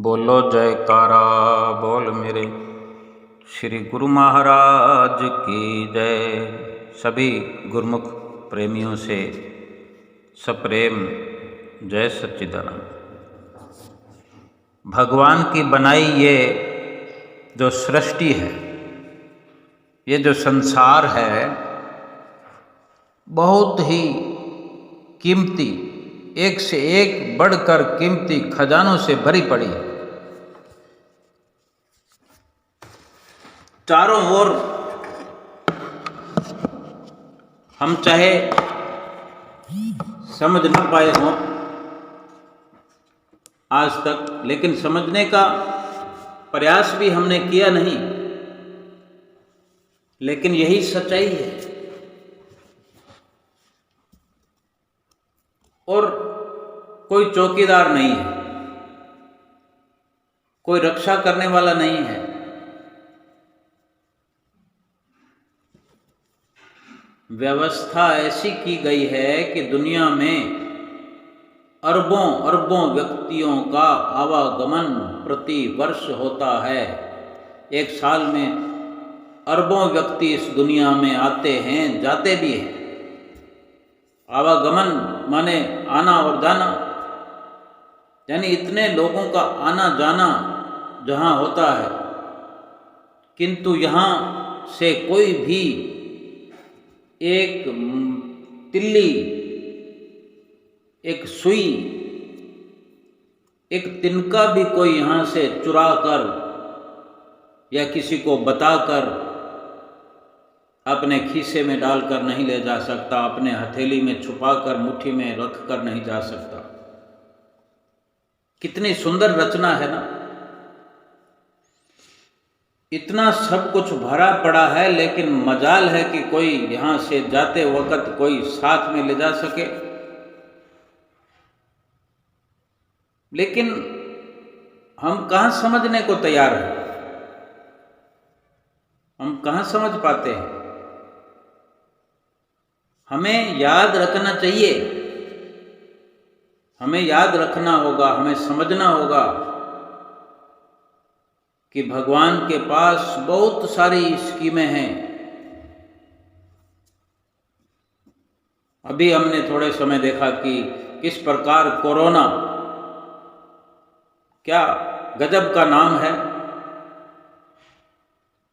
बोलो जयकारा बोल मेरे श्री गुरु महाराज की जय। सभी गुरुमुख प्रेमियों से सप्रेम जय सच्चिदानंद। भगवान की बनाई ये जो सृष्टि है, ये जो संसार है, बहुत ही कीमती, एक से एक बढ़कर कीमती खजानों से भरी पड़ी है। चारों ओर हम चाहे समझ न पाए हों आज तक, लेकिन समझने का प्रयास भी हमने किया नहीं, लेकिन यही सच्चाई है। और कोई चौकीदार नहीं है, कोई रक्षा करने वाला नहीं है। व्यवस्था ऐसी की गई है कि दुनिया में अरबों अरबों व्यक्तियों का आवागमन प्रति वर्ष होता है। एक साल में अरबों व्यक्ति इस दुनिया में आते हैं, जाते भी हैं। आवागमन माने आना और जाना, यानी इतने लोगों का आना जाना जहाँ होता है, किंतु यहाँ से कोई भी एक तिल्ली, एक सुई, एक तिनका भी कोई यहाँ से चुरा कर या किसी को बताकर अपने खीसे में डालकर नहीं ले जा सकता, अपने हथेली में छुपाकर मुट्ठी में रख कर नहीं जा सकता। कितनी सुंदर रचना है ना। इतना सब कुछ भरा पड़ा है, लेकिन मजाल है कि कोई यहाँ से जाते वक्त कोई साथ में ले जा सके। लेकिन हम कहाँ समझने को तैयार हैं, हम कहाँ समझ पाते हैं। हमें याद रखना चाहिए, हमें याद रखना होगा, हमें समझना होगा कि भगवान के पास बहुत सारी स्कीमें हैं। अभी हमने थोड़े समय देखा कि किस प्रकार कोरोना, क्या गजब का नाम है,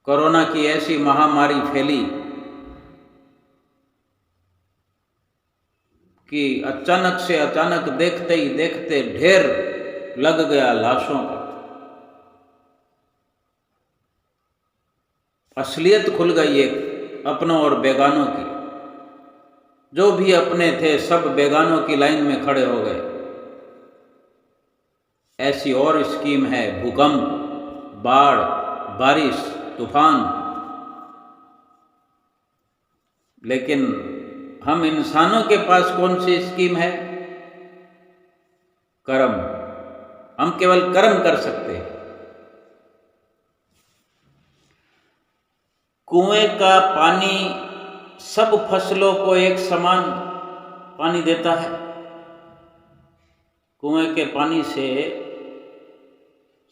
कोरोना की ऐसी महामारी फैली कि अचानक से अचानक देखते ही देखते ढेर लग गया लाशों का। असलियत खुल गई एक अपनों और बेगानों की। जो भी अपने थे सब बेगानों की लाइन में खड़े हो गए। ऐसी और स्कीम है भूकंप, बाढ़, बारिश, तूफान। लेकिन हम इंसानों के पास कौन सी स्कीम है? कर्म। हम केवल कर्म कर सकते हैं। कुएं का पानी सब फसलों को एक समान पानी देता है। कुएं के पानी से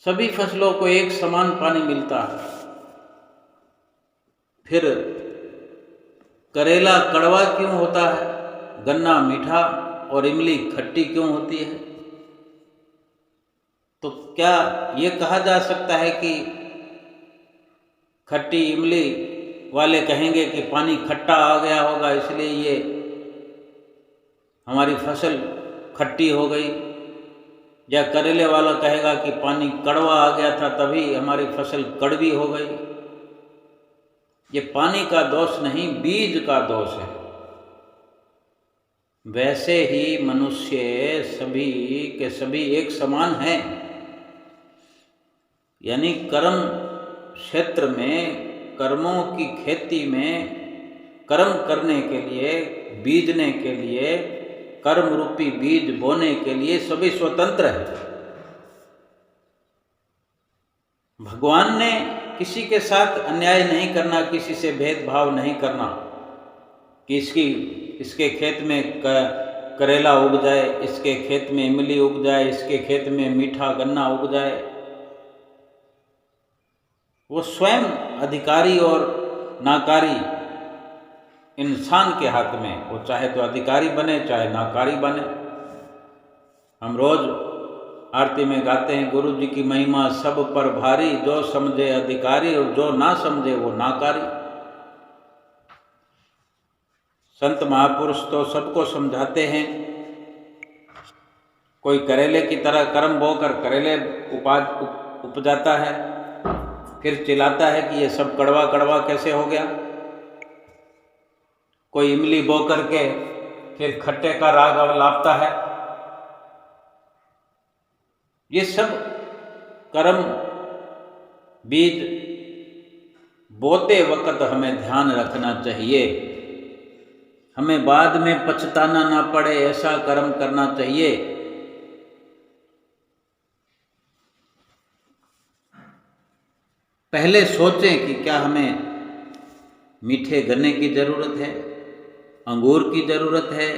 सभी फसलों को एक समान पानी मिलता है। फिर करेला कड़वा क्यों होता है, गन्ना मीठा और इमली खट्टी क्यों होती है? तो क्या ये कहा जा सकता है कि खट्टी इमली वाले कहेंगे कि पानी खट्टा आ गया होगा इसलिए ये हमारी फसल खट्टी हो गई, या करेले वाला कहेगा कि पानी कड़वा आ गया था तभी हमारी फसल कड़वी हो गई? ये पानी का दोष नहीं, बीज का दोष है। वैसे ही मनुष्य सभी के सभी एक समान हैं। यानी कर्म क्षेत्र में, कर्मों की खेती में कर्म करने के लिए, बीजने के लिए, कर्म रूपी बीज बोने के लिए सभी स्वतंत्र हैं। भगवान ने किसी के साथ अन्याय नहीं करना, किसी से भेदभाव नहीं करना कि इसके खेत में करेला उग जाए, इसके खेत में इमली उग जाए, इसके खेत में मीठा गन्ना उग जाए। वो स्वयं अधिकारी और नाकारी इंसान के हाथ में, वो चाहे तो अधिकारी बने चाहे नाकारी बने। हम रोज आरती में गाते हैं, गुरु जी की महिमा सब पर भारी, जो समझे अधिकारी और जो ना समझे वो नाकारी। संत महापुरुष तो सबको समझाते हैं। कोई करेले की तरह कर्म बोकर करेले उपजाता है, फिर चिल्लाता है कि ये सब कड़वा कड़वा कैसे हो गया। कोई इमली बो करके फिर खट्टे का राग लापता है। ये सब कर्म बीज बोते वक्त हमें ध्यान रखना चाहिए। हमें बाद में पछताना ना पड़े, ऐसा कर्म करना चाहिए। पहले सोचें कि क्या हमें मीठे गन्ने की ज़रूरत है, अंगूर की ज़रूरत है,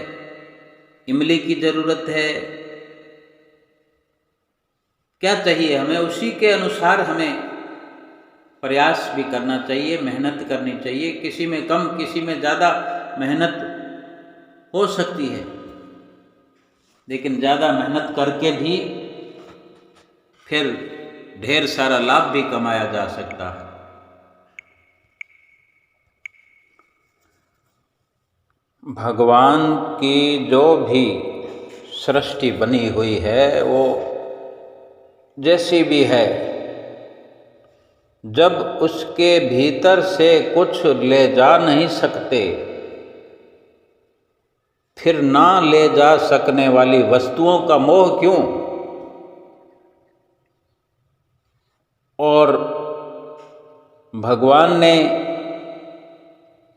इमली की ज़रूरत है, क्या चाहिए हमें। उसी के अनुसार हमें प्रयास भी करना चाहिए, मेहनत करनी चाहिए। किसी में कम किसी में ज़्यादा मेहनत हो सकती है, लेकिन ज़्यादा मेहनत करके भी फिर ढेर सारा लाभ भी कमाया जा सकता है। भगवान की जो भी सृष्टि बनी हुई है वो जैसी भी है, जब उसके भीतर से कुछ ले जा नहीं सकते, फिर ना ले जा सकने वाली वस्तुओं का मोह क्यों। और भगवान ने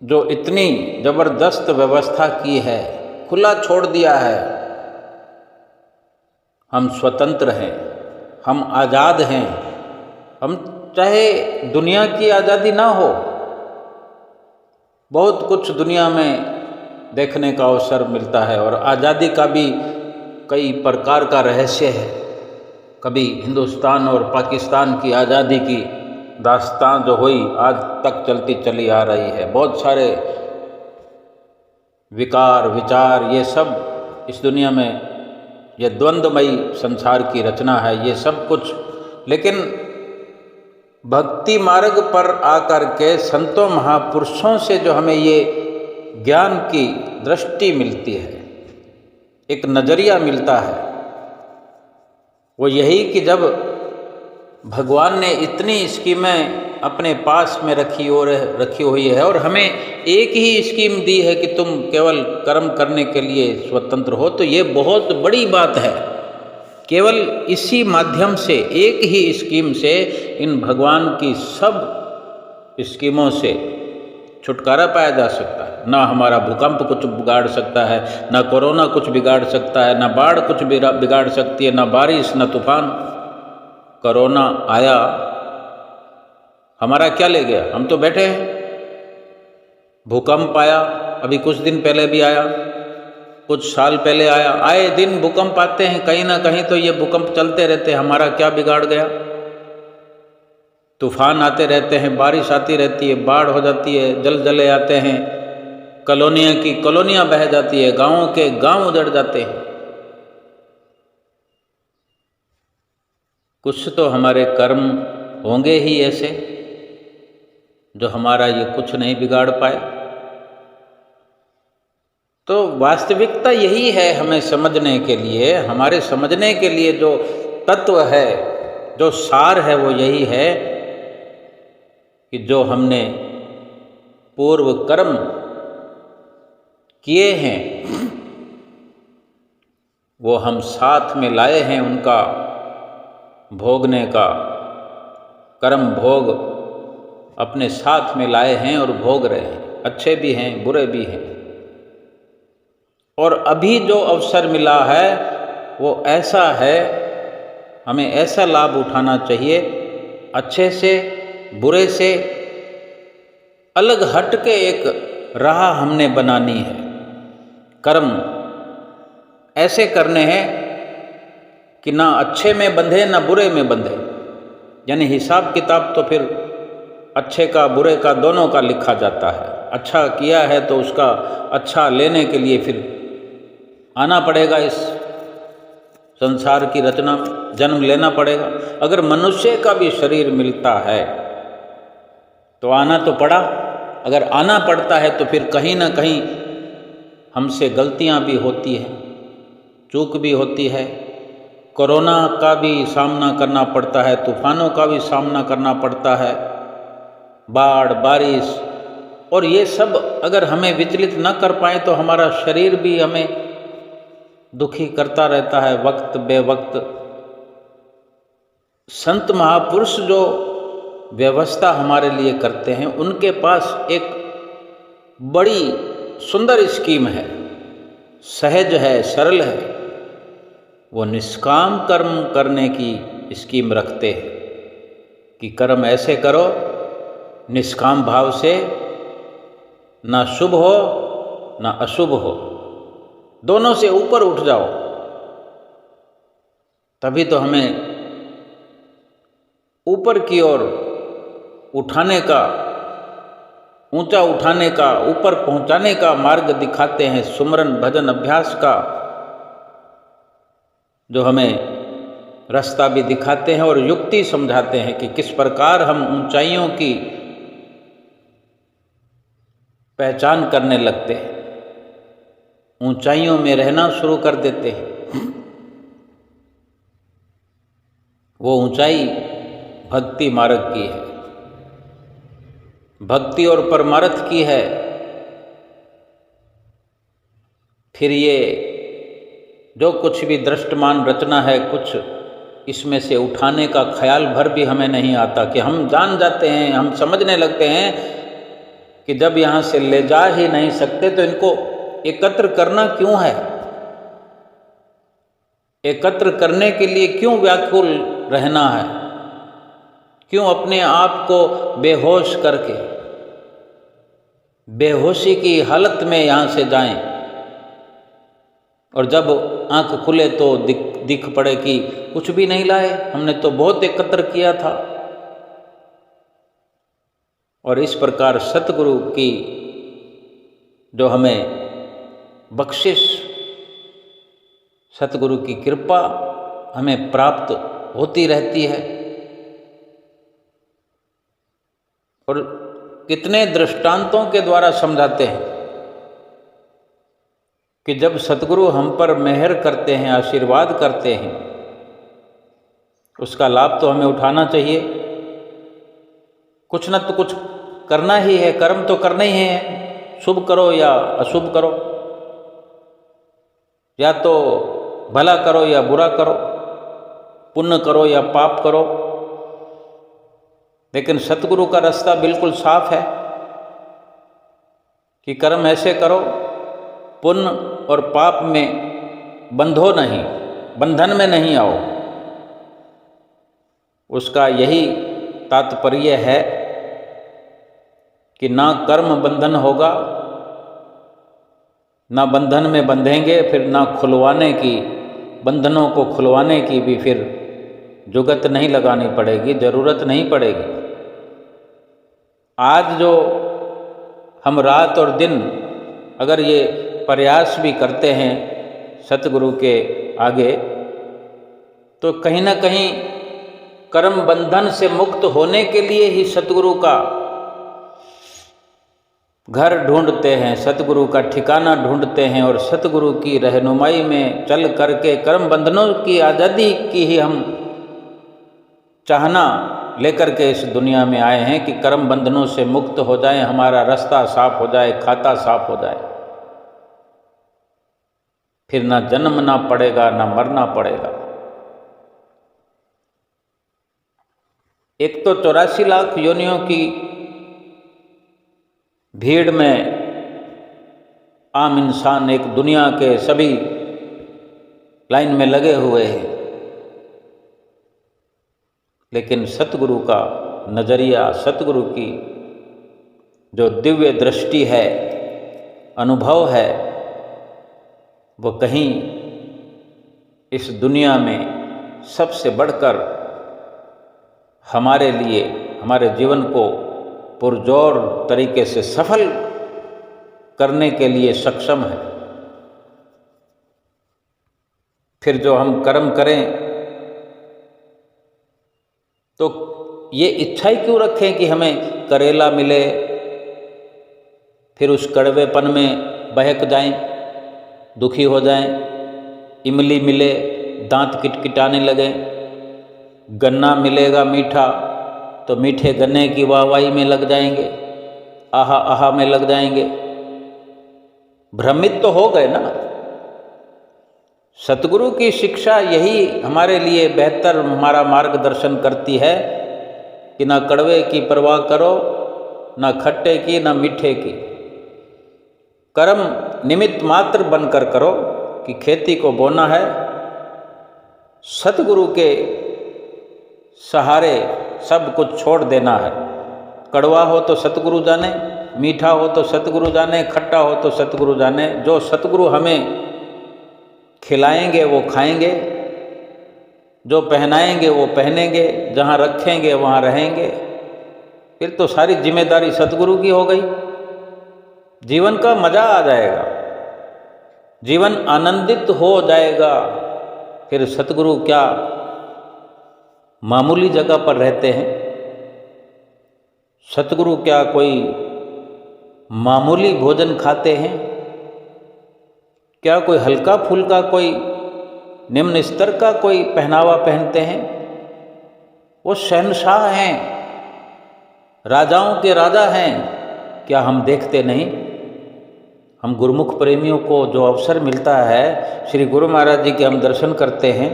जो इतनी जबरदस्त व्यवस्था की है, खुला छोड़ दिया है, हम स्वतंत्र हैं, हम आज़ाद हैं। हम चाहे दुनिया की आज़ादी ना हो, बहुत कुछ दुनिया में देखने का अवसर मिलता है और आज़ादी का भी कई प्रकार का रहस्य है। कभी हिंदुस्तान और पाकिस्तान की आज़ादी की दास्तान जो हुई आज तक चलती चली आ रही है। बहुत सारे विकार विचार, ये सब इस दुनिया में, ये द्वंद्वमयी संसार की रचना है ये सब कुछ। लेकिन भक्ति मार्ग पर आकर के संतों महापुरुषों से जो हमें ये ज्ञान की दृष्टि मिलती है, एक नज़रिया मिलता है, वो यही कि जब भगवान ने इतनी स्कीमें अपने पास में रखी हुई है और हमें एक ही स्कीम दी है कि तुम केवल कर्म करने के लिए स्वतंत्र हो, तो ये बहुत बड़ी बात है। केवल इसी माध्यम से, एक ही स्कीम से, इन भगवान की सब स्कीमों से छुटकारा पाया जा सकता है। ना हमारा भूकंप कुछ बिगाड़ सकता है, ना कोरोना कुछ बिगाड़ सकता है, ना बाढ़ कुछ बिगाड़ सकती है, ना बारिश, ना तूफान। कोरोना आया, हमारा क्या ले गया? हम तो बैठे हैं। भूकंप आया, अभी कुछ दिन पहले भी आया, कुछ साल पहले आया। आए दिन भूकंप आते हैं, कहीं ना कहीं तो ये भूकंप चलते रहते हैं। हमारा क्या बिगाड़ गया? तूफान आते रहते हैं, बारिश आती रहती है, बाढ़ हो जाती है, जलजले आते हैं, कॉलोनियाँ की कॉलोनियाँ बह जाती है, गाँवों के गाँव उजड़ जाते हैं। कुछ तो हमारे कर्म होंगे ही ऐसे जो हमारा ये कुछ नहीं बिगाड़ पाए। तो वास्तविकता यही है, हमें समझने के लिए, हमारे समझने के लिए जो तत्व है, जो सार है, वो यही है कि जो हमने पूर्व कर्म किए हैं वो हम साथ में लाए हैं, उनका भोगने का कर्म भोग अपने साथ में लाए हैं और भोग रहे हैं। अच्छे भी हैं, बुरे भी हैं। और अभी जो अवसर मिला है वो ऐसा है, हमें ऐसा लाभ उठाना चाहिए, अच्छे से बुरे से अलग हट के एक राह हमने बनानी है। कर्म ऐसे करने हैं कि ना अच्छे में बंधे ना बुरे में बंधे। यानी हिसाब किताब तो फिर अच्छे का बुरे का दोनों का लिखा जाता है। अच्छा किया है तो उसका अच्छा लेने के लिए फिर आना पड़ेगा, इस संसार की रचना में जन्म लेना पड़ेगा। अगर मनुष्य का भी शरीर मिलता है तो आना तो पड़ा। अगर आना पड़ता है तो फिर कहीं ना कहीं हमसे गलतियां भी होती हैं, चूक भी होती है। कोरोना का भी सामना करना पड़ता है, तूफानों का भी सामना करना पड़ता है, बाढ़ बारिश, और ये सब अगर हमें विचलित न कर पाए तो हमारा शरीर भी हमें दुखी करता रहता है वक्त बेवक्त। संत महापुरुष जो व्यवस्था हमारे लिए करते हैं, उनके पास एक बड़ी सुंदर स्कीम है, सहज है, सरल है। वो निष्काम कर्म करने की स्कीम रखते हैं कि कर्म ऐसे करो निष्काम भाव से, ना शुभ हो ना अशुभ हो, दोनों से ऊपर उठ जाओ। तभी तो हमें ऊपर की ओर उठाने का, ऊंचा उठाने का, ऊपर पहुंचाने का मार्ग दिखाते हैं। सुमरन भजन अभ्यास का जो हमें रास्ता भी दिखाते हैं और युक्ति समझाते हैं कि किस प्रकार हम ऊंचाइयों की पहचान करने लगते हैं, ऊंचाइयों में रहना शुरू कर देते हैं। वो ऊंचाई भक्ति मार्ग की है, भक्ति और परमार्थ की है। फिर ये जो कुछ भी दृष्टमान रचना है, कुछ इसमें से उठाने का ख्याल भर भी हमें नहीं आता कि हम जान जाते हैं, हम समझने लगते हैं कि जब यहाँ से ले जा ही नहीं सकते तो इनको एकत्र करना क्यों है, एकत्र करने के लिए क्यों व्याकुल रहना है, क्यों अपने आप को बेहोश करके बेहोशी की हालत में यहाँ से जाएं, और जब आंख खुले तो दिख पड़े कि कुछ भी नहीं लाए, हमने तो बहुत एकत्र किया था। और इस प्रकार सतगुरु की जो हमें बख्शिश, सतगुरु की कृपा हमें प्राप्त होती रहती है। और कितने दृष्टांतों के द्वारा समझाते हैं कि जब सतगुरु हम पर मेहर करते हैं, आशीर्वाद करते हैं, उसका लाभ तो हमें उठाना चाहिए। कुछ न तो कुछ करना ही है, कर्म तो करना ही है, शुभ करो या अशुभ करो, या तो भला करो या बुरा करो, पुण्य करो या पाप करो। लेकिन सतगुरु का रास्ता बिल्कुल साफ है कि कर्म ऐसे करो, पुण्य और पाप में बंधो नहीं, बंधन में नहीं आओ। उसका यही तात्पर्य है कि ना कर्म बंधन होगा, ना बंधन में बंधेंगे, फिर ना खुलवाने की, बंधनों को खुलवाने की भी फिर जुगत नहीं लगानी पड़ेगी, ज़रूरत नहीं पड़ेगी। आज जो हम रात और दिन अगर ये प्रयास भी करते हैं सतगुरु के आगे, तो कहीं ना कहीं कर्म बंधन से मुक्त होने के लिए ही सतगुरु का घर ढूंढते हैं, सतगुरु का ठिकाना ढूंढते हैं, और सतगुरु की रहनुमाई में चल करके कर्म बंधनों की आज़ादी की ही हम चाहना लेकर के इस दुनिया में आए हैं कि कर्म बंधनों से मुक्त हो जाए, हमारा रास्ता साफ हो जाए, खाता साफ हो जाए, फिर ना जन्मना पड़ेगा ना मरना पड़ेगा। एक तो 84 लाख योनियों की भीड़ में आम इंसान, एक दुनिया के सभी लाइन में लगे हुए हैं, लेकिन सतगुरु का नज़रिया, सतगुरु की जो दिव्य दृष्टि है, अनुभव है, वो कहीं इस दुनिया में सबसे बढ़कर हमारे लिए, हमारे जीवन को पुरजोर तरीके से सफल करने के लिए सक्षम है। फिर जो हम कर्म करें तो ये इच्छा ही क्यों रखें कि हमें करेला मिले, फिर उस कड़वेपन में बहक जाएं, दुखी हो जाएं। इमली मिले, दांत किटकिटाने लगे। गन्ना मिलेगा मीठा तो मीठे गन्ने की वाहवाही में लग जाएंगे, आहा आहा में लग जाएंगे। भ्रमित तो हो गए ना। सतगुरु की शिक्षा यही हमारे लिए बेहतर हमारा मार्गदर्शन करती है कि ना कड़वे की परवाह करो, ना खट्टे की, ना मीठे की। कर्म निमित्त मात्र बनकर करो कि खेती को बोना है, सतगुरु के सहारे सब कुछ छोड़ देना है। कड़वा हो तो सतगुरु जाने, मीठा हो तो सतगुरु जाने, खट्टा हो तो सतगुरु जाने। जो सतगुरु हमें खिलाएंगे वो खाएंगे, जो पहनाएंगे वो पहनेंगे, जहाँ रखेंगे वहाँ रहेंगे। फिर तो सारी जिम्मेदारी सतगुरु की हो गई। जीवन का मजा आ जाएगा, जीवन आनंदित हो जाएगा। फिर सतगुरु क्या मामूली जगह पर रहते हैं? सतगुरु क्या कोई मामूली भोजन खाते हैं? क्या कोई हल्का फुल्का, कोई निम्न स्तर का कोई पहनावा पहनते हैं? वो शहंशाह हैं, राजाओं के राजा हैं। क्या हम देखते नहीं? हम गुरुमुख प्रेमियों को जो अवसर मिलता है, श्री गुरु महाराज जी के हम दर्शन करते हैं,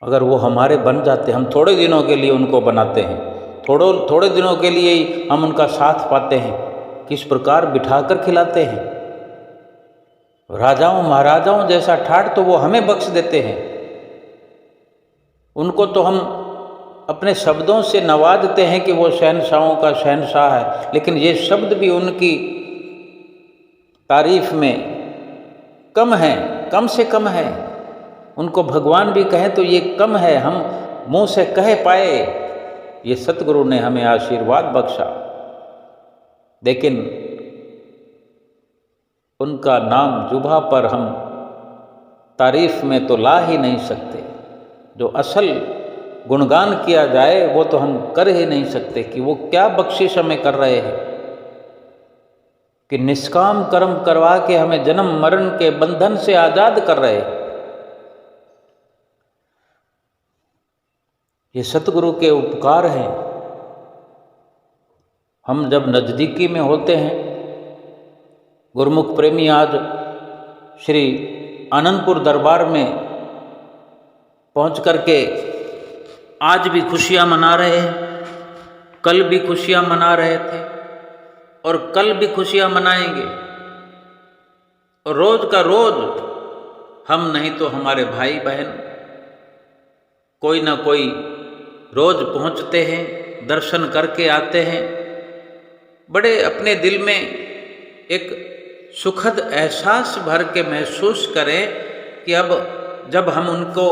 अगर वो हमारे बन जाते, हम थोड़े दिनों के लिए उनको बनाते हैं, थोड़े दिनों के लिए ही हम उनका साथ पाते हैं, किस प्रकार बिठाकर खिलाते हैं। राजाओं महाराजाओं जैसा ठाठ तो वो हमें बख्श देते हैं। उनको तो हम अपने शब्दों से नवाजते हैं कि वो शहंशाहों का शहंशाह है, लेकिन ये शब्द भी उनकी तारीफ में कम है, कम से कम है। उनको भगवान भी कहें तो ये कम है, हम मुंह से कह पाए। ये सतगुरु ने हमें आशीर्वाद बख्शा, लेकिन उनका नाम जुबा पर हम तारीफ में तो ला ही नहीं सकते। जो असल गुणगान किया जाए वो तो हम कर ही नहीं सकते कि वो क्या बख्शिश हमें कर रहे हैं, कि निष्काम कर्म करवा के हमें जन्म मरण के बंधन से आज़ाद कर रहे हैं। ये सतगुरु के उपकार हैं। हम जब नज़दीकी में होते हैं, गुरुमुख प्रेमी आज श्री आनंदपुर दरबार में पहुंच करके आज भी खुशियां मना रहे हैं, कल भी खुशियां मना रहे थे और कल भी खुशियां मनाएंगे। और रोज का रोज हम नहीं तो हमारे भाई बहन कोई ना कोई रोज पहुंचते हैं, दर्शन करके आते हैं। बड़े अपने दिल में एक सुखद एहसास भर के महसूस करें कि अब जब हम उनको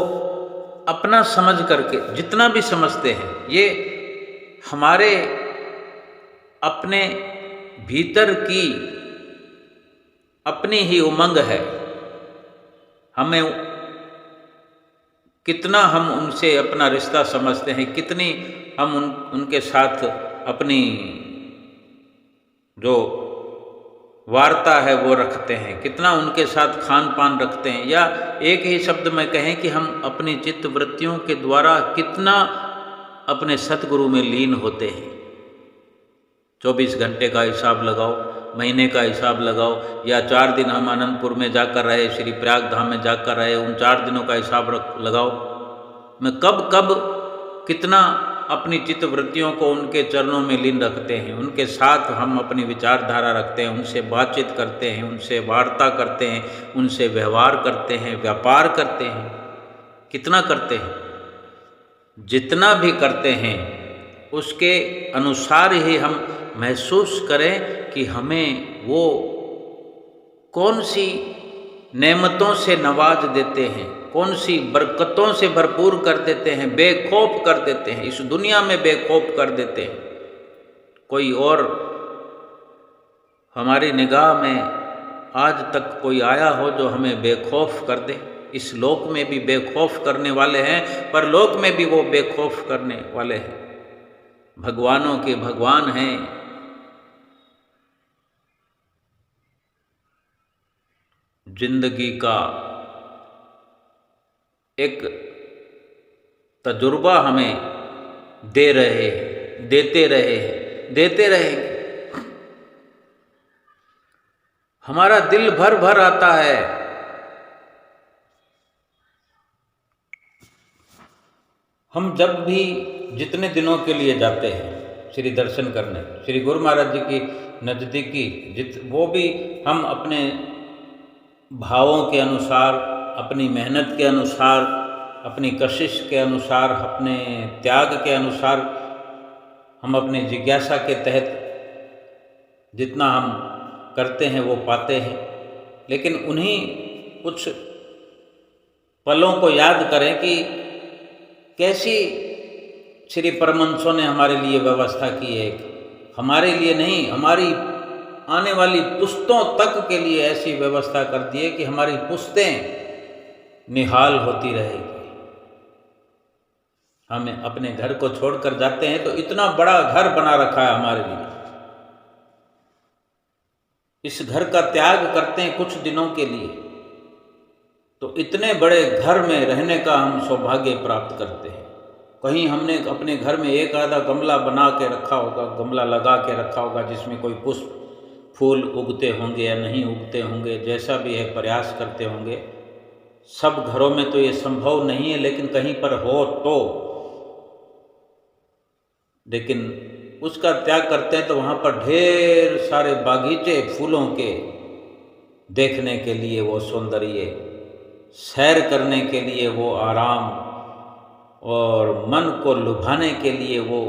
अपना समझ करके, जितना भी समझते हैं, ये हमारे अपने भीतर की अपनी ही उमंग है। हमें कितना हम उनसे अपना रिश्ता समझते हैं, कितनी हम उनके साथ अपनी जो वार्ता है वो रखते हैं, कितना उनके साथ खान पान रखते हैं। या एक ही शब्द में कहें कि हम अपनी चित्त वृत्तियों के द्वारा कितना अपने सतगुरु में लीन होते हैं। 24 घंटे का हिसाब लगाओ, महीने का हिसाब लगाओ, या 4 दिन हम आनंदपुर में जाकर रहे, श्री प्रयाग धाम में जाकर रहे, उन 4 दिनों का हिसाब लगाओ। मैं कब कब कितना अपनी चित्त वृत्तियों को उनके चरणों में लीन रखते हैं, उनके साथ हम अपनी विचारधारा रखते हैं, उनसे बातचीत करते हैं, उनसे वार्ता करते हैं, उनसे व्यवहार करते हैं, व्यापार करते हैं। कितना करते हैं? जितना भी करते हैं उसके अनुसार ही हम महसूस करें कि हमें वो कौन सी नेमतों से नवाज देते हैं, कौन सी बरकतों से भरपूर कर देते हैं, बेखौफ कर देते हैं, इस दुनिया में बेखौफ कर देते हैं। कोई और हमारी निगाह में आज तक कोई आया हो जो हमें बेखौफ कर दे। इस लोक में भी बेखौफ करने वाले हैं, परलोक में भी वो बेखौफ करने वाले हैं। भगवानों के भगवान हैं। जिंदगी का एक तजुर्बा हमें दे रहे हैं, देते रहे हैं, देते रहेंगे। हमारा दिल भर भर आता है। हम जब भी जितने दिनों के लिए जाते हैं श्री दर्शन करने, श्री गुरु महाराज जी की नज़दीकी, वो भी हम अपने भावों के अनुसार, अपनी मेहनत के अनुसार, अपनी कशिश के अनुसार, अपने त्याग के अनुसार, हम अपनी जिज्ञासा के तहत जितना हम करते हैं वो पाते हैं। लेकिन उन्हीं कुछ पलों को याद करें कि कैसी श्री परमहंसों ने हमारे लिए व्यवस्था की है। हमारे लिए नहीं, हमारी आने वाली पुश्तों तक के लिए ऐसी व्यवस्था कर दी है कि हमारी पुश्तें निहाल होती रहेगी। हमें अपने घर को छोड़कर जाते हैं तो इतना बड़ा घर बना रखा है हमारे लिए। इस घर का त्याग करते हैं कुछ दिनों के लिए, तो इतने बड़े घर में रहने का हम सौभाग्य प्राप्त करते हैं। कहीं हमने अपने घर में एक आधा गमला बना के रखा होगा, गमला लगा के रखा होगा जिसमें कोई पुष्प फूल उगते होंगे या नहीं उगते होंगे, जैसा भी है प्रयास करते होंगे। सब घरों में तो ये संभव नहीं है, लेकिन कहीं पर हो तो, लेकिन उसका त्याग करते हैं तो वहाँ पर ढेर सारे बागीचे फूलों के देखने के लिए वो सौंदर्य, सैर करने के लिए वो आराम, और मन को लुभाने के लिए वो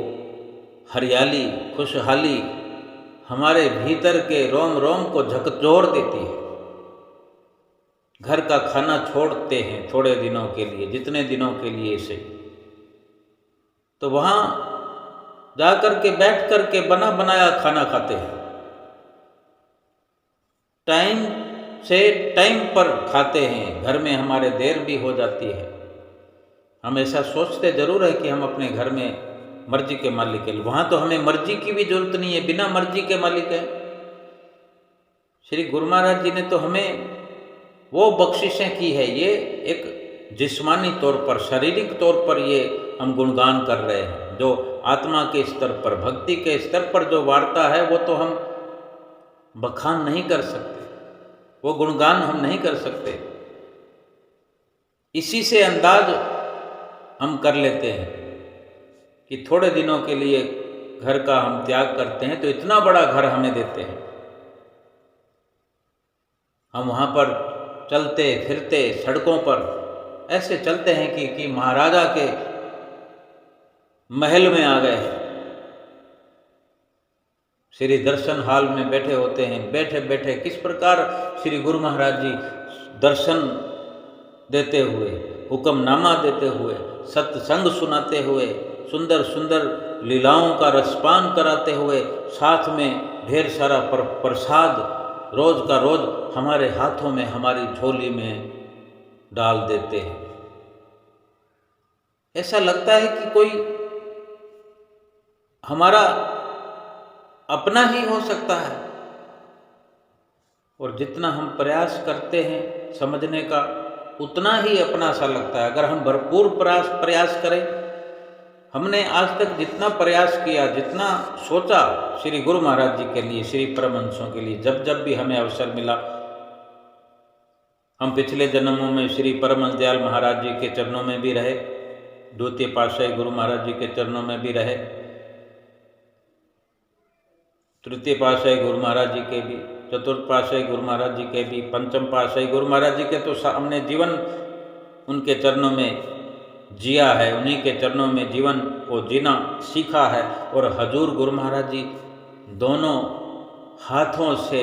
हरियाली, खुशहाली हमारे भीतर के रोम रोम को झकझोर देती है। घर का खाना छोड़ते हैं थोड़े दिनों के लिए, जितने दिनों के लिए से, तो वहाँ जाकर के बैठ कर के बना बनाया खाना खाते हैं। टाइम से टाइम पर खाते हैं। घर में हमारे देर भी हो जाती है। हम ऐसा सोचते जरूर है कि हम अपने घर में मर्जी के मालिक हैं। वहाँ तो हमें मर्जी की भी जरूरत नहीं है, बिना मर्जी के मालिक है। श्री गुरु महाराज जी ने तो हमें वो बख्शिशें की है। ये एक जिस्मानी तौर पर, शारीरिक तौर पर ये हम गुणगान कर रहे हैं। जो आत्मा के स्तर पर, भक्ति के स्तर पर जो वार्ता है वो तो हम बखान नहीं कर सकते, वो गुणगान हम नहीं कर सकते। इसी से अंदाज हम कर लेते हैं कि थोड़े दिनों के लिए घर का हम त्याग करते हैं तो इतना बड़ा घर हमें देते हैं। हम वहाँ पर चलते फिरते सड़कों पर ऐसे चलते हैं कि महाराजा के महल में आ गए हैं। श्री दर्शन हॉल में बैठे होते हैं। बैठे बैठे किस प्रकार श्री गुरु महाराज जी दर्शन देते हुए, हुक्मनामा देते हुए, सत्संग सुनाते हुए, सुंदर सुंदर लीलाओं का रसपान कराते हुए, साथ में ढेर सारा प्रसाद रोज का रोज हमारे हाथों में, हमारी झोली में डाल देते हैं। ऐसा लगता है कि कोई हमारा अपना ही हो सकता है। और जितना हम प्रयास करते हैं समझने का, उतना ही अपना सा लगता है। अगर हम भरपूर प्रयास करें, हमने आज तक जितना प्रयास किया, जितना सोचा श्री गुरु महाराज जी के लिए, श्री परमहंसों के लिए, जब जब भी हमें अवसर मिला, हम पिछले जन्मों में श्री परमहंस दयाल महाराज जी के चरणों में भी रहे, द्वितीय पातशाही गुरु महाराज जी के चरणों में भी रहे, तृतीय पातशाही गुरु महाराज जी के भी, चतुर्थ पातशाही गुरु महाराज जी के भी, पंचम पातशाही गुरु महाराज जी के तो हमने जीवन उनके चरणों में जिया है, उन्हीं के चरणों में जीवन को जीना सीखा है। और हजूर गुरु महाराज जी दोनों हाथों से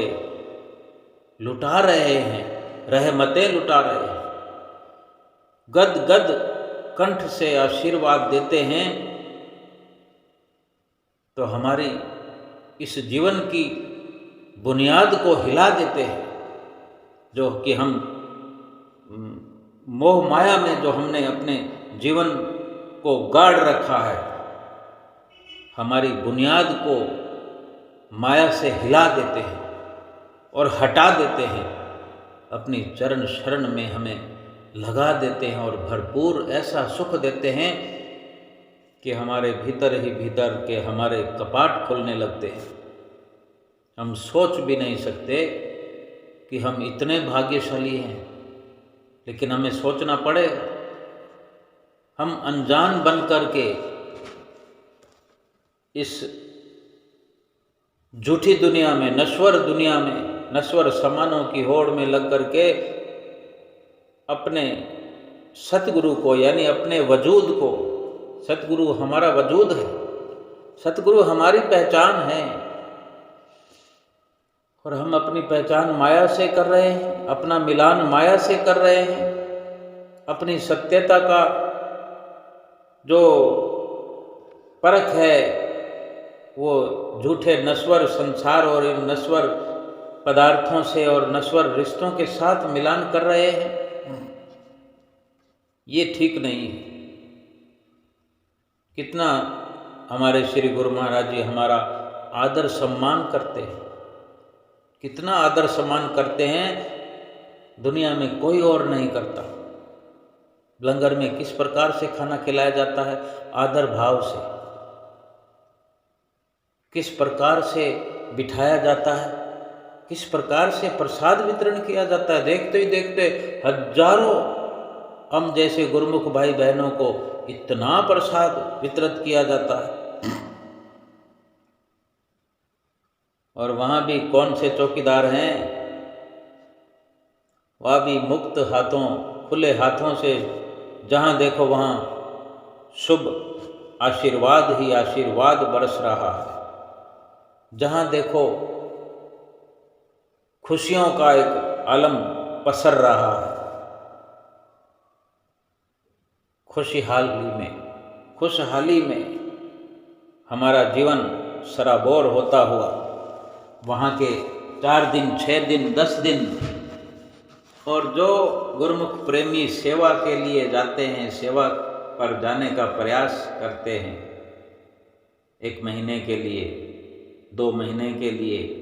लुटा रहे हैं, रहमतें लुटा रहे हैं, गद गद कंठ से आशीर्वाद देते हैं। तो हमारी इस जीवन की बुनियाद को हिला देते हैं, जो कि हम मोह माया में जो हमने अपने जीवन को गाड़ रखा है, हमारी बुनियाद को माया से हिला देते हैं और हटा देते हैं, अपनी चरण शरण में हमें लगा देते हैं और भरपूर ऐसा सुख देते हैं कि हमारे भीतर ही भीतर के हमारे कपाट खुलने लगते हैं। हम सोच भी नहीं सकते कि हम इतने भाग्यशाली हैं, लेकिन हमें सोचना पड़े। हम अनजान बन करके इस झूठी दुनिया में, नश्वर दुनिया में, नश्वर सामानों की होड़ में लग करके अपने सतगुरु को, यानी अपने वजूद को, सतगुरु हमारा वजूद है, सतगुरु हमारी पहचान है, और हम अपनी पहचान माया से कर रहे हैं, अपना मिलान माया से कर रहे हैं। अपनी सत्यता का जो परख है वो झूठे नश्वर संसार और इन नश्वर पदार्थों से और नश्वर रिश्तों के साथ मिलान कर रहे हैं। ये ठीक नहीं है। कितना हमारे श्री गुरु महाराज जी हमारा आदर सम्मान करते हैं, कितना आदर सम्मान करते हैं, दुनिया में कोई और नहीं करता। लंगर में किस प्रकार से खाना खिलाया जाता है, आदर भाव से, किस प्रकार से बिठाया जाता है, किस प्रकार से प्रसाद वितरण किया जाता है। देखते ही देखते हजारों हम जैसे गुरुमुख भाई बहनों को इतना प्रसाद वितरित किया जाता है, और वहाँ भी कौन से चौकीदार हैं, वह भी मुक्त हाथों, खुले हाथों से जहाँ देखो वहाँ शुभ आशीर्वाद ही आशीर्वाद बरस रहा है। जहाँ देखो खुशियों का एक आलम पसर रहा है। खुशहाली में हमारा जीवन सराबोर होता हुआ वहाँ के 4 दिन, 6 दिन, 10 दिन, और जो गुरुमुख प्रेमी सेवा के लिए जाते हैं, सेवा पर जाने का प्रयास करते हैं, 1 महीने के लिए, 2 महीने के लिए,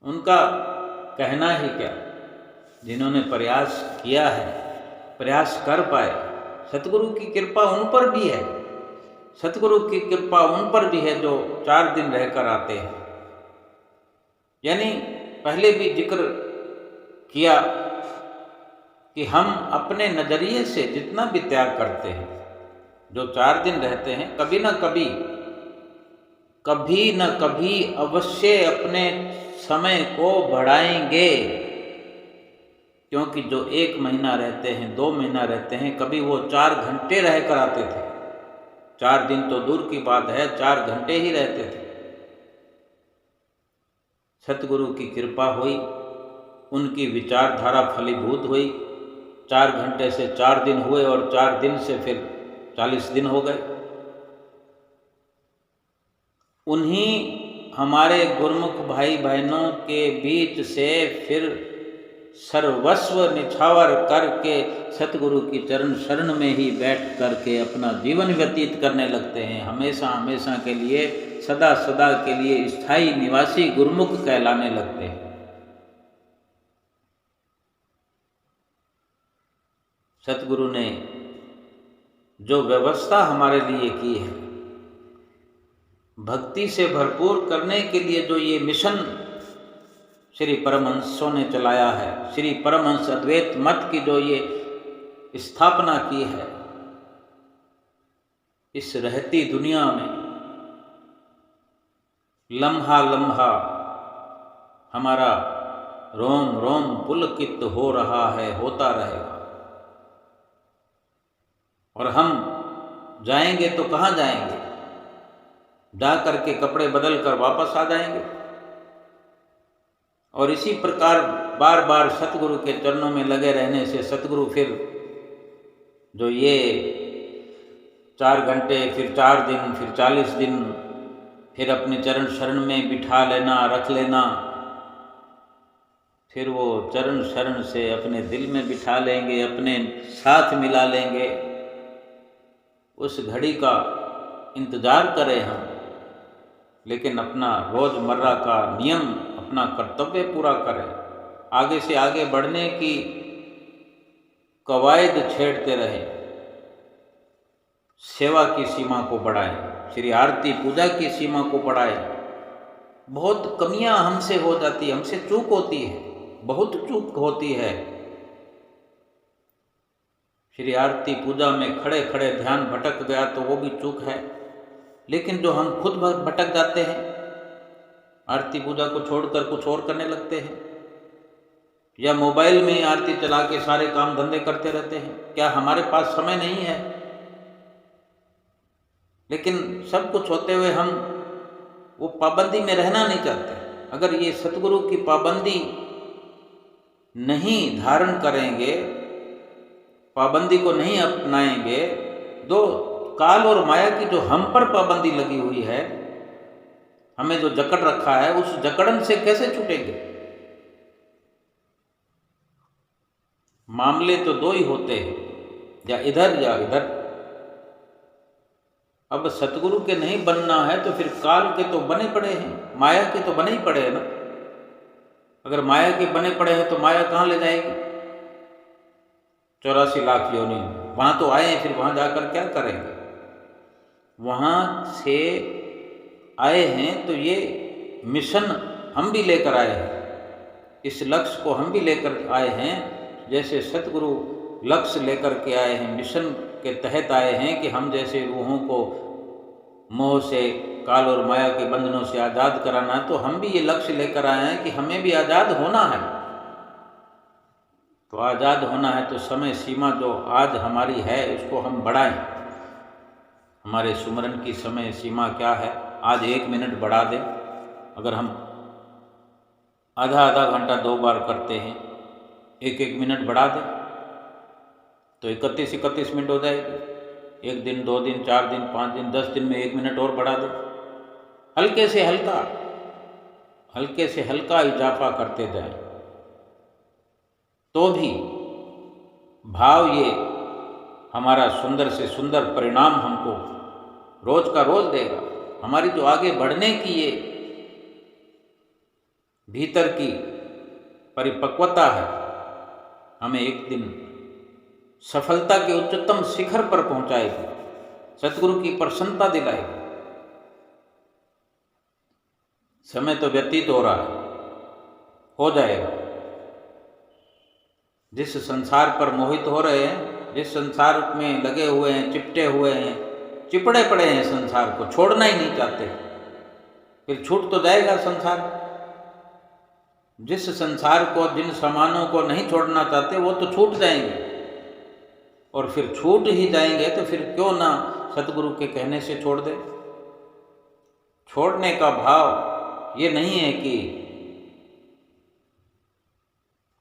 उनका कहना ही क्या। जिन्होंने प्रयास किया है, प्रयास कर पाए, सतगुरु की कृपा उन पर भी है, सतगुरु की कृपा उन पर भी है जो 4 दिन रहकर आते हैं। यानी पहले भी जिक्र किया कि हम अपने नजरिए से जितना भी त्याग करते हैं, जो 4 दिन रहते हैं, कभी न कभी अवश्य अपने समय को बढ़ाएंगे। क्योंकि जो 1 महीना रहते हैं, 2 महीना रहते हैं, कभी वो 4 घंटे रह कर आते थे। 4 दिन तो दूर की बात है, 4 घंटे ही रहते थे। सतगुरु की कृपा हुई, उनकी विचारधारा फलीभूत हुई। 4 घंटे से 4 दिन हुए और 4 दिन से फिर 40 दिन हो गए। उन्हीं हमारे गुरुमुख भाई बहनों के बीच से फिर सर्वस्व निछावर करके सतगुरु की चरण शरण में ही बैठ करके अपना जीवन व्यतीत करने लगते हैं। हमेशा हमेशा के लिए, सदा सदा के लिए स्थायी निवासी गुरुमुख कहलाने लगते हैं। सतगुरु ने जो व्यवस्था हमारे लिए की है, भक्ति से भरपूर करने के लिए जो ये मिशन श्री परमहंसों ने चलाया है, श्री परमहंस अद्वैत मत की जो ये स्थापना की है, इस रहती दुनिया में लम्हा लम्हा हमारा रोम रोम पुलकित हो रहा है, होता रहेगा। और हम जाएंगे तो कहाँ जाएंगे? जा करके कपड़े बदल कर वापस आ जाएंगे। और इसी प्रकार बार बार सतगुरु के चरणों में लगे रहने से सतगुरु फिर जो ये 4 घंटे, फिर 4 दिन, फिर 40 दिन, फिर अपने चरण शरण में बिठा लेना, रख लेना, फिर वो चरण शरण से अपने दिल में बिठा लेंगे, अपने साथ मिला लेंगे। उस घड़ी का इंतज़ार करें हम, लेकिन अपना रोज़मर्रा का नियम, अपना कर्तव्य पूरा करें। आगे से आगे बढ़ने की कवायद छेड़ते रहें, सेवा की सीमा को बढ़ाएं, श्री आरती पूजा की सीमा को बढ़ाएं। बहुत कमियां हमसे हो जाती है, हमसे चूक होती है, बहुत चूक होती है। श्री आरती पूजा में खड़े खड़े ध्यान भटक गया तो वो भी चूक है, लेकिन जो हम खुद भटक जाते हैं, आरती पूजा को छोड़कर कुछ और करने लगते हैं, या मोबाइल में आरती चला के सारे काम धंधे करते रहते हैं, क्या हमारे पास समय नहीं है? लेकिन सब कुछ होते हुए हम वो पाबंदी में रहना नहीं चाहते। अगर ये सतगुरु की पाबंदी नहीं धारण करेंगे, पाबंदी को नहीं अपनाएंगे, तो काल और माया की जो हम पर पाबंदी लगी हुई है, हमें जो जकड़ रखा है, उस जकड़न से कैसे छूटेंगे? मामले तो दो ही होते हैं, या इधर या इधर। अब सतगुरु के नहीं बनना है तो फिर काल के तो बने पड़े हैं, माया के तो बने ही पड़े हैं ना। अगर माया के बने पड़े हैं तो माया कहाँ ले जाएगी? 84 लाख योनि वहाँ तो आए हैं, फिर वहाँ जाकर क्या करेंगे? वहाँ से आए हैं तो ये मिशन हम भी लेकर आए हैं, इस लक्ष्य को हम भी लेकर आए हैं। जैसे सतगुरु लक्ष्य लेकर के आए हैं, मिशन के तहत आए हैं कि हम जैसे रूहों को मोह से, काल और माया के बंधनों से आज़ाद कराना है, तो हम भी ये लक्ष्य लेकर आए हैं कि हमें भी आज़ाद होना है। तो आज़ाद होना है तो समय सीमा जो आज हमारी है उसको हम बढ़ाएं। हमारे सुमरन की समय सीमा क्या है? आज 1 मिनट बढ़ा दें। अगर हम आधा आधा घंटा 2 बार करते हैं, 1 मिनट बढ़ा दें तो 31 मिनट हो जाएगी। 1 दिन, 2 दिन, 4 दिन, 5 दिन, 10 दिन में 1 मिनट और बढ़ा दें। हल्के से हल्का इजाफा करते जाएं, तो भी भाव ये हमारा सुंदर से सुंदर परिणाम हमको रोज का रोज देगा। हमारी जो आगे बढ़ने की ये भीतर की परिपक्वता है, हमें एक दिन सफलता के उच्चतम शिखर पर पहुंचाएगी, सतगुरु की प्रसन्नता दिलाएगी। समय तो व्यतीत हो रहा है, हो जाएगा। जिस संसार पर मोहित हो रहे हैं, जिस संसार में लगे हुए हैं, चिपटे हुए हैं, चिपड़े पड़े हैं, संसार को छोड़ना ही नहीं चाहते, फिर छूट तो जाएगा संसार। जिस संसार को, जिन सामानों को नहीं छोड़ना चाहते, वो तो छूट जाएंगे, और फिर छूट ही जाएंगे तो फिर क्यों ना सतगुरु के कहने से छोड़ दे। छोड़ने का भाव ये नहीं है कि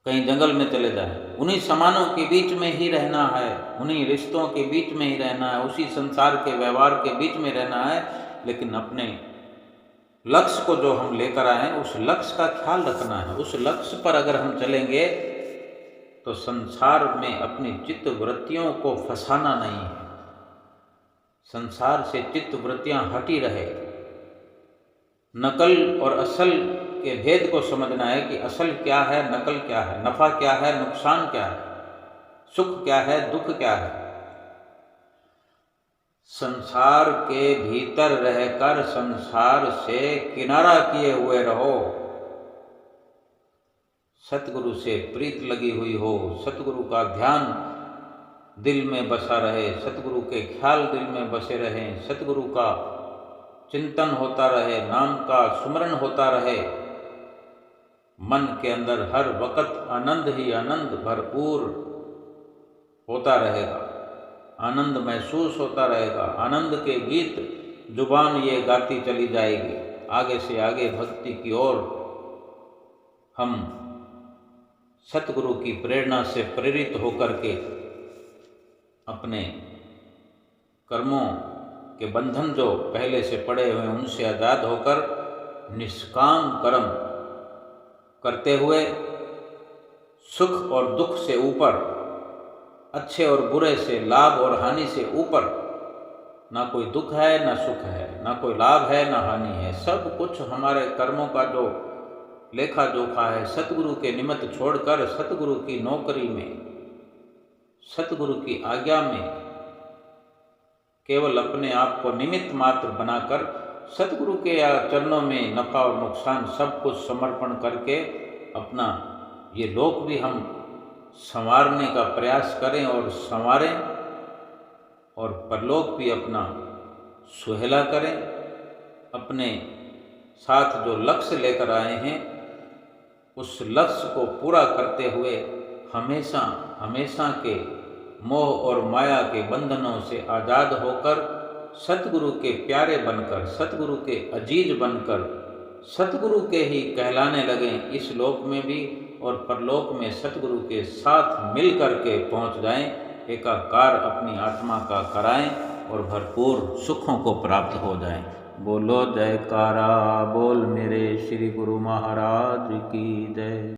कहीं जंगल में चले जाए, उन्हीं सामानों के बीच में ही रहना है, उन्हीं रिश्तों के बीच में ही रहना है, उसी संसार के व्यवहार के बीच में रहना है, लेकिन अपने लक्ष्य को जो हम लेकर आए हैं, उस लक्ष्य का ख्याल रखना है। उस लक्ष्य पर अगर हम चलेंगे तो संसार में अपनी चित्त वृत्तियों को फंसाना नहीं है। संसार से चित्त वृत्तियां हटी रहे। नकल और असल के भेद को समझना है कि असल क्या है, नकल क्या है, नफा क्या है, नुकसान क्या है, सुख क्या है, दुख क्या है। संसार के भीतर रहकर संसार से किनारा किए हुए रहो। सतगुरु से प्रीत लगी हुई हो, सतगुरु का ध्यान दिल में बसा रहे, सतगुरु के ख्याल दिल में बसे रहें, सतगुरु का चिंतन होता रहे, नाम का सुमरन होता रहे। मन के अंदर हर वक्त आनंद ही आनंद भरपूर होता रहेगा, आनंद महसूस होता रहेगा। आनंद के गीत जुबान ये गाती चली जाएगी। आगे से आगे भक्ति की ओर हम सतगुरु की प्रेरणा से प्रेरित होकर के अपने कर्मों के बंधन जो पहले से पड़े हुए उनसे आज़ाद होकर निष्काम कर्म करते हुए सुख और दुख से ऊपर, अच्छे और बुरे से, लाभ और हानि से ऊपर, ना कोई दुख है ना सुख है, ना कोई लाभ है ना हानि है, सब कुछ हमारे कर्मों का जो लेखा जोखा है सतगुरु के निमित्त छोड़कर सतगुरु की नौकरी में, सतगुरु की आज्ञा में केवल अपने आप को निमित्त मात्र बनाकर सतगुरु के चरणों में नफा और नुकसान सब कुछ समर्पण करके अपना ये लोक भी हम संवारने का प्रयास करें और संवारें, और परलोक भी अपना सुहेला करें। अपने साथ जो लक्ष्य लेकर आए हैं उस लक्ष्य को पूरा करते हुए हमेशा हमेशा के मोह और माया के बंधनों से आज़ाद होकर सतगुरु के प्यारे बनकर, सतगुरु के अजीज बनकर, सतगुरु के ही कहलाने लगें इस लोक में भी और परलोक में सतगुरु के साथ मिल कर के पहुँच जाएं, एकाकार अपनी आत्मा का कराएं और भरपूर सुखों को प्राप्त हो जाएं। बोलो जयकारा बोल मेरे श्री गुरु महाराज की जय।